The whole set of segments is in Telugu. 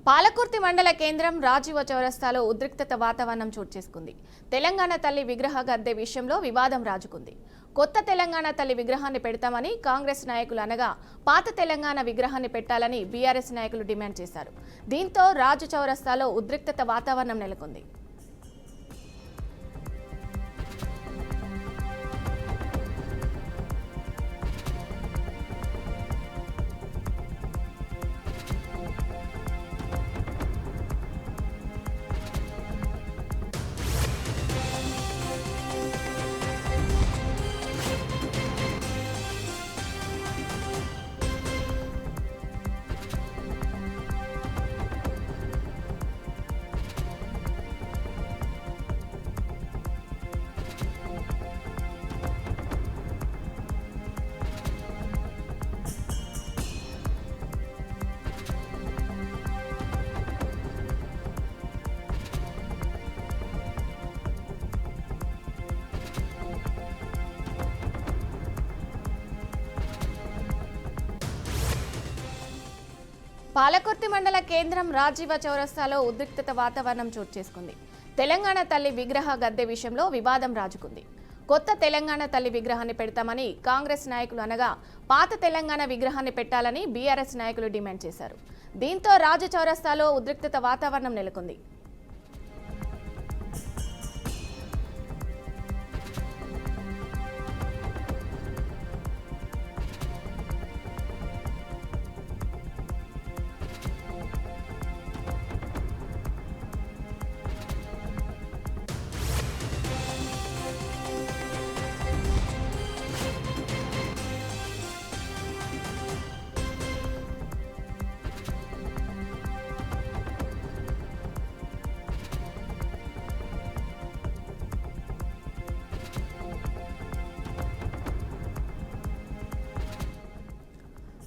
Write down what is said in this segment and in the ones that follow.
పాలకుర్తి మండల కేంద్రం రాజీవ చౌరస్తాలో ఉద్రిక్తత వాతావరణం చోటు చేసుకుంది. తెలంగాణ తల్లి విగ్రహ గద్దె విషయంలో వివాదం రాజుకుంది. కొత్త తెలంగాణ తల్లి విగ్రహాన్ని పెడతామని కాంగ్రెస్ నాయకులు అనగా పాత తెలంగాణ విగ్రహాన్ని పెట్టాలని బీఆర్ఎస్ నాయకులు డిమాండ్ చేశారు. దీంతో రాజు చౌరస్తాలో ఉద్రిక్తత వాతావరణం నెలకొంది. పాలకుర్తి మండల కేంద్రం రాజీవ చౌరస్తాలో ఉద్రిక్తత వాతావరణం చోటు చేసుకుంది. తెలంగాణ తల్లి విగ్రహ గద్దె విషయంలో వివాదం రాజుకుంది. కొత్త తెలంగాణ తల్లి విగ్రహాన్ని పెడతామని కాంగ్రెస్ నాయకులు అనగా పాత తెలంగాణ విగ్రహాన్ని పెట్టాలని బీఆర్ఎస్ నాయకులు డిమాండ్ చేశారు. దీంతో రాజు చౌరస్తాలో ఉద్రిక్తత వాతావరణం నెలకొంది.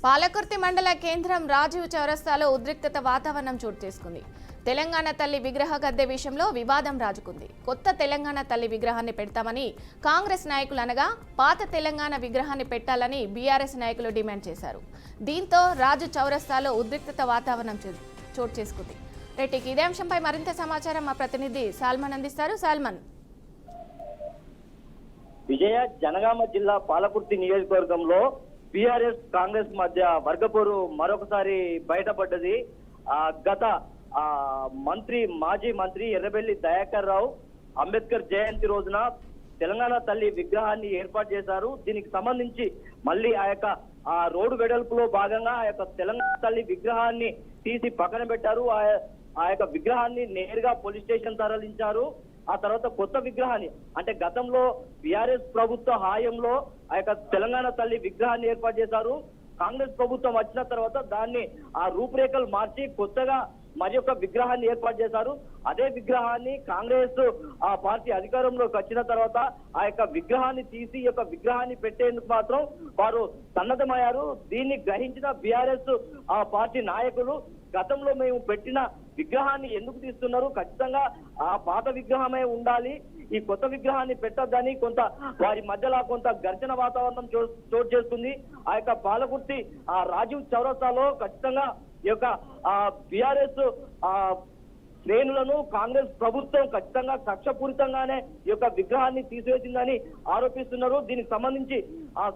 పాలకుర్తి మండల కేంద్రం రాజీవ్ చౌరస్తాలో ఉద్రిక్తత వాతావరణం చోటు చేసుకుంది. తెలంగాణ తల్లి విగ్రహ గద్దె విషయంలో వివాదం రాజుకుంది. కొత్త తెలంగాణ తల్లి విగ్రహాన్ని పెడతామని కాంగ్రెస్ నాయకులు అనగా పాత తెలంగాణ విగ్రహాన్ని పెట్టాలని బీఆర్ఎస్ నాయకులు డిమాండ్ చేశారు. దీంతో రాజు చౌరస్తాలో ఉద్రిక్తత వాతావరణం చోటు చేసుకుంది. రైట్, ఇదే అంశంపై మరింత సమాచారం మా ప్రతినిధి సాల్మన్ అందిస్తారు. సాల్మన్. విజయ, జనగామ జిల్లా పాలకుర్తి నియోజకవర్గంలో బీఆర్ఎస్ కాంగ్రెస్ మధ్య వర్గపోరు మరొకసారి బయటపడ్డది. గత మాజీ మంత్రి ఎర్రబెల్లి దయాకర్ రావు అంబేద్కర్ జయంతి రోజున తెలంగాణ తల్లి విగ్రహాన్ని ఏర్పాటు చేశారు. దీనికి సంబంధించి మళ్ళీ ఆ రోడ్డు వెడల్పులో భాగంగా ఆ యొక్క తెలంగాణ తల్లి విగ్రహాన్ని తీసి పక్కన పెట్టారు. ఆ యొక్క విగ్రహాన్ని నేరుగా పోలీస్ స్టేషన్ తరలించారు. ఆ తర్వాత కొత్త విగ్రహాన్ని, అంటే గతంలో బీఆర్ఎస్ ప్రభుత్వ హాయంలో ఆ యొక్క తెలంగాణ తల్లి విగ్రహాన్ని ఏర్పాటు చేశారు. కాంగ్రెస్ ప్రభుత్వం వచ్చిన తర్వాత దాన్ని ఆ రూపురేఖలు మార్చి కొత్తగా మరి ఒక విగ్రహాన్ని ఏర్పాటు చేశారు. అదే విగ్రహాన్ని కాంగ్రెస్ పార్టీ అధికారంలోకి వచ్చిన తర్వాత ఆ యొక్క విగ్రహాన్ని తీసి ఈ యొక్క విగ్రహాన్ని పెట్టేందుకు మాత్రం వారు సన్నద్ధమయ్యారు. దీన్ని గ్రహించిన బీఆర్ఎస్ పార్టీ నాయకులు గతంలో మేము పెట్టిన విగ్రహాన్ని ఎందుకు తీస్తున్నారు, ఖచ్చితంగా ఆ పాత విగ్రహమే ఉండాలి, ఈ కొత్త విగ్రహాన్ని పెట్టొద్దని కొంత వారి మధ్యలో కొంత ఘర్షణ వాతావరణం చోటు చేస్తుంది. ఆ యొక్క పాలకుర్తి రాజీవ్ చౌరస్తాలో ఖచ్చితంగా ఈ యొక్క బీఆర్ఎస్ శ్రేణులను కాంగ్రెస్ ప్రభుత్వం ఖచ్చితంగా కక్షపూరితంగానే ఈ యొక్క విగ్రహాన్ని తీసివేసిందని ఆరోపిస్తున్నారు. దీనికి సంబంధించి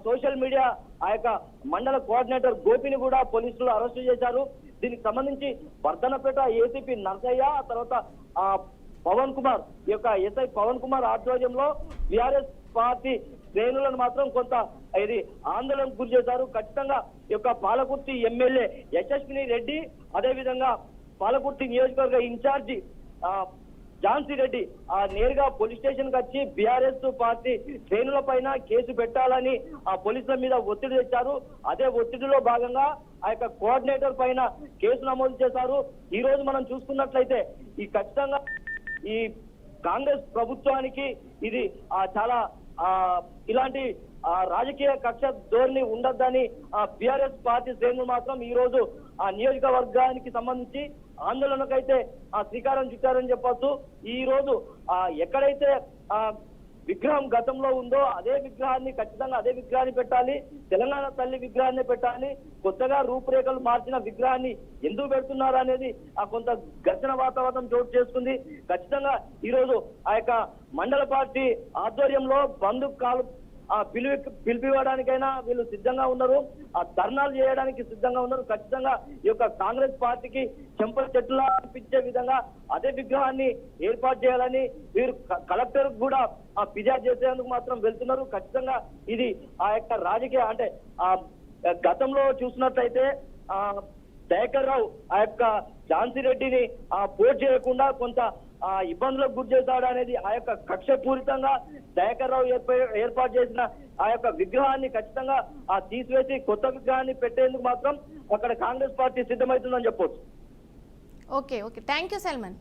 సోషల్ మీడియా ఆ యొక్క మండల కోఆర్డినేటర్ గోపిని కూడా పోలీసులు అరెస్టు చేశారు. దీనికి సంబంధించి వర్ధనపేట ఏసీపీ నర్సయ్య, తర్వాత పవన్ కుమార్, ఈ యొక్క ఎస్ఐ పవన్ కుమార్ ఆధ్వర్యంలో బీఆర్ఎస్ పార్టీ శ్రేణులను మాత్రం కొంత ఇది ఆందోళనకు గురి చేశారు. ఖచ్చితంగా ఈ యొక్క పాలకుర్తి ఎమ్మెల్యే యశస్విని రెడ్డి, అదేవిధంగా పాలకుర్తి నియోజకవర్గ ఇన్ఛార్జి ఝాన్సీ రెడ్డి నేరుగా పోలీస్ స్టేషన్ కి వచ్చి బీఆర్ఎస్ పార్టీ శ్రేణుల పైన కేసు పెట్టాలని పోలీసుల మీద ఒత్తిడి తెచ్చారు. అదే ఒత్తిడిలో భాగంగా ఆ యొక్క కోఆర్డినేటర్ పైన కేసు నమోదు చేశారు. ఈ రోజు మనం చూసుకున్నట్లయితే ఈ ఖచ్చితంగా ఈ కాంగ్రెస్ ప్రభుత్వానికి ఇది చాలా ఇలాంటి రాజకీయ కక్ష ధోరణి ఉండొద్దని బీఆర్ఎస్ పార్టీ శ్రేణులు మాత్రం ఈ రోజు ఆ నియోజకవర్గానికి సంబంధించి ఆందోళనకైతే శ్రీకారం చుట్టారని చెప్పొచ్చు. ఈ రోజు ఎక్కడైతే విగ్రహం గతంలో ఉందో అదే విగ్రహాన్ని ఖచ్చితంగా అదే విగ్రహాన్ని పెట్టాలి, తెలంగాణ తల్లి విగ్రహాన్ని పెట్టాలి, కొత్తగా రూపురేఖలు మార్చిన విగ్రహాన్ని ఎందుకు పెడుతున్నారు అనేది ఆ కొంత ఘర్షణ వాతావరణం చోటు చేసుకుంది. ఖచ్చితంగా ఈ రోజు ఆ యొక్క మండల పార్టీ ఆధ్వర్యంలో బంధు కాలు పిలిపివ్వడానికైనా వీళ్ళు సిద్ధంగా ఉన్నారు, ఆ ధర్నాలు చేయడానికి సిద్ధంగా ఉన్నారు. ఖచ్చితంగా ఈ యొక్క కాంగ్రెస్ పార్టీకి చెంప చెట్టులా అనిపించే విధంగా అదే విగ్రహాన్ని ఏర్పాటు చేయాలని వీరు కలెక్టర్ కూడా ఫిర్యాదు చేసేందుకు మాత్రం వెళ్తున్నారు. ఖచ్చితంగా ఇది ఆ యొక్క రాజకీయ అంటే ఆ గతంలో చూసినట్లయితే దయాకర్ రావు ఆ యొక్క ఝాన్సీ రెడ్డిని పోటీ చేయకుండా కొంత ఇబ్బందులకు గురి చేశాడు అనేది ఆ యొక్క కక్షపూరితంగా దయాకర్ రావు ఏర్పాటు చేసిన ఆ యొక్క విగ్రహాన్ని ఖచ్చితంగా తీసివేసి కొత్త విగ్రహాన్ని పెట్టేందుకు మాత్రం అక్కడ కాంగ్రెస్ పార్టీ సిద్ధమవుతుందని చెప్పొచ్చు. Okay thank you Salman.